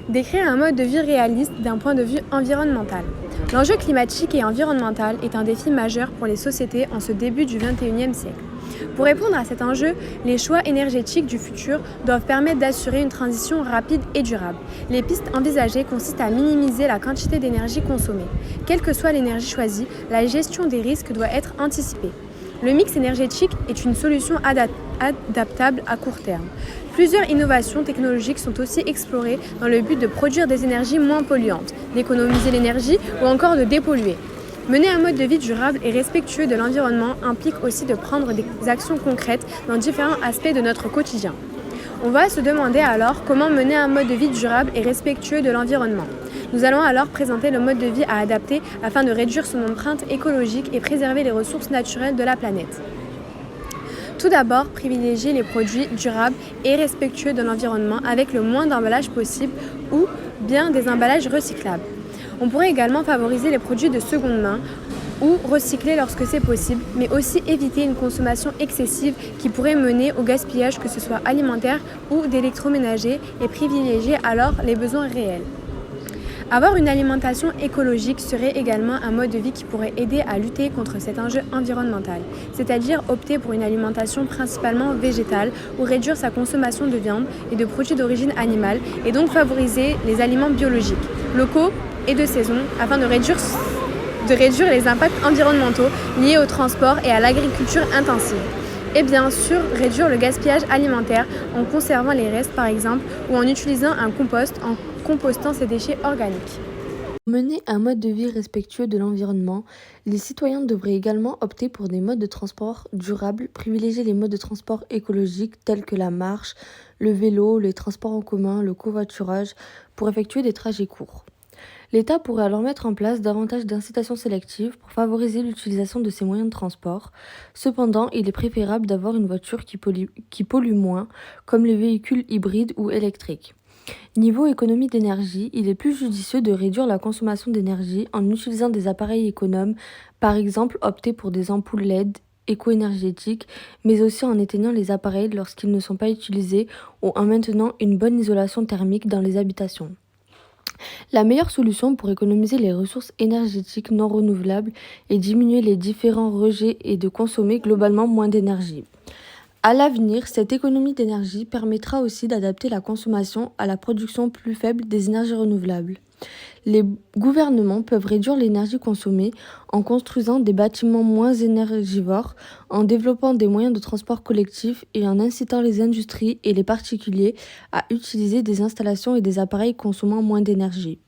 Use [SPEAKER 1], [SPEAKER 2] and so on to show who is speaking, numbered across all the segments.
[SPEAKER 1] Décrire un mode de vie réaliste d'un point de vue environnemental. L'enjeu climatique et environnemental est un défi majeur pour les sociétés en ce début du XXIe siècle. Pour répondre à cet enjeu, les choix énergétiques du futur doivent permettre d'assurer une transition rapide et durable. Les pistes envisagées consistent à minimiser la quantité d'énergie consommée. Quelle que soit l'énergie choisie, la gestion des risques doit être anticipée. Le mix énergétique est une solution adaptable à court terme. Plusieurs innovations technologiques sont aussi explorées dans le but de produire des énergies moins polluantes, d'économiser l'énergie ou encore de dépolluer. Mener un mode de vie durable et respectueux de l'environnement implique aussi de prendre des actions concrètes dans différents aspects de notre quotidien. On va se demander alors comment mener un mode de vie durable et respectueux de l'environnement. Nous allons alors présenter le mode de vie à adapter afin de réduire son empreinte écologique et préserver les ressources naturelles de la planète. Tout d'abord, privilégier les produits durables et respectueux de l'environnement avec le moins d'emballage possible ou bien des emballages recyclables. On pourrait également favoriser les produits de seconde main ou recycler lorsque c'est possible, mais aussi éviter une consommation excessive qui pourrait mener au gaspillage, que ce soit alimentaire ou d'électroménager, et privilégier alors les besoins réels. Avoir une alimentation écologique serait également un mode de vie qui pourrait aider à lutter contre cet enjeu environnemental, c'est-à-dire opter pour une alimentation principalement végétale ou réduire sa consommation de viande et de produits d'origine animale et donc favoriser les aliments biologiques, locaux et de saison afin de réduire les impacts environnementaux liés au transport et à l'agriculture intensive. Et bien sûr, réduire le gaspillage alimentaire en conservant les restes par exemple ou en utilisant un compost en compostant ses déchets organiques.
[SPEAKER 2] Pour mener un mode de vie respectueux de l'environnement, les citoyens devraient également opter pour des modes de transport durables, privilégier les modes de transport écologiques tels que la marche, le vélo, les transports en commun, le covoiturage pour effectuer des trajets courts. L'État pourrait alors mettre en place davantage d'incitations sélectives pour favoriser l'utilisation de ces moyens de transport. Cependant, il est préférable d'avoir une voiture qui pollue moins, comme les véhicules hybrides ou électriques. Niveau économie d'énergie, il est plus judicieux de réduire la consommation d'énergie en utilisant des appareils économes, par exemple opter pour des ampoules LED éco-énergétiques, mais aussi en éteignant les appareils lorsqu'ils ne sont pas utilisés ou en maintenant une bonne isolation thermique dans les habitations. La meilleure solution pour économiser les ressources énergétiques non renouvelables est diminuer les différents rejets et de consommer globalement moins d'énergie. À l'avenir, cette économie d'énergie permettra aussi d'adapter la consommation à la production plus faible des énergies renouvelables. Les gouvernements peuvent réduire l'énergie consommée en construisant des bâtiments moins énergivores, en développant des moyens de transport collectifs et en incitant les industries et les particuliers à utiliser des installations et des appareils consommant moins d'énergie.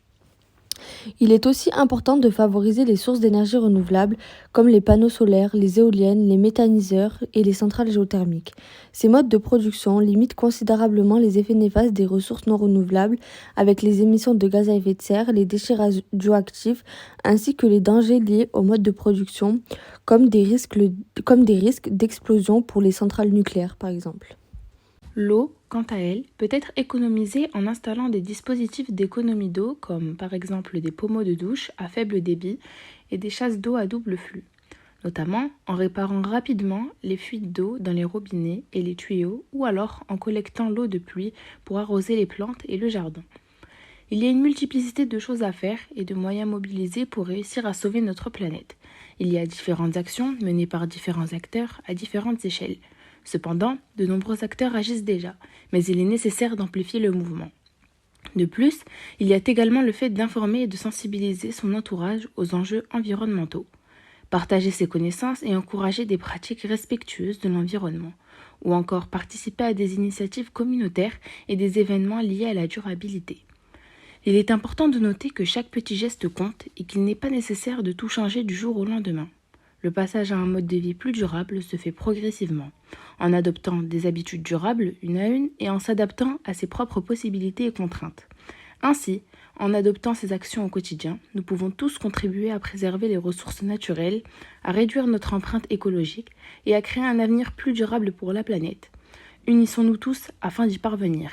[SPEAKER 2] Il est aussi important de favoriser les sources d'énergie renouvelables comme les panneaux solaires, les éoliennes, les méthaniseurs et les centrales géothermiques. Ces modes de production limitent considérablement les effets néfastes des ressources non renouvelables avec les émissions de gaz à effet de serre, les déchets radioactifs ainsi que les dangers liés au mode de production comme des risques d'explosion pour les centrales nucléaires par exemple.
[SPEAKER 3] L'eau, quant à elle, peut être économisée en installant des dispositifs d'économie d'eau comme par exemple des pommeaux de douche à faible débit et des chasses d'eau à double flux, notamment en réparant rapidement les fuites d'eau dans les robinets et les tuyaux ou alors en collectant l'eau de pluie pour arroser les plantes et le jardin. Il y a une multiplicité de choses à faire et de moyens mobilisés pour réussir à sauver notre planète. Il y a différentes actions menées par différents acteurs à différentes échelles. Cependant, de nombreux acteurs agissent déjà, mais il est nécessaire d'amplifier le mouvement. De plus, il y a également le fait d'informer et de sensibiliser son entourage aux enjeux environnementaux, partager ses connaissances et encourager des pratiques respectueuses de l'environnement, ou encore participer à des initiatives communautaires et des événements liés à la durabilité. Il est important de noter que chaque petit geste compte et qu'il n'est pas nécessaire de tout changer du jour au lendemain. Le passage à un mode de vie plus durable se fait progressivement, en adoptant des habitudes durables une à une et en s'adaptant à ses propres possibilités et contraintes. Ainsi, en adoptant ces actions au quotidien, nous pouvons tous contribuer à préserver les ressources naturelles, à réduire notre empreinte écologique et à créer un avenir plus durable pour la planète. Unissons-nous tous afin d'y parvenir.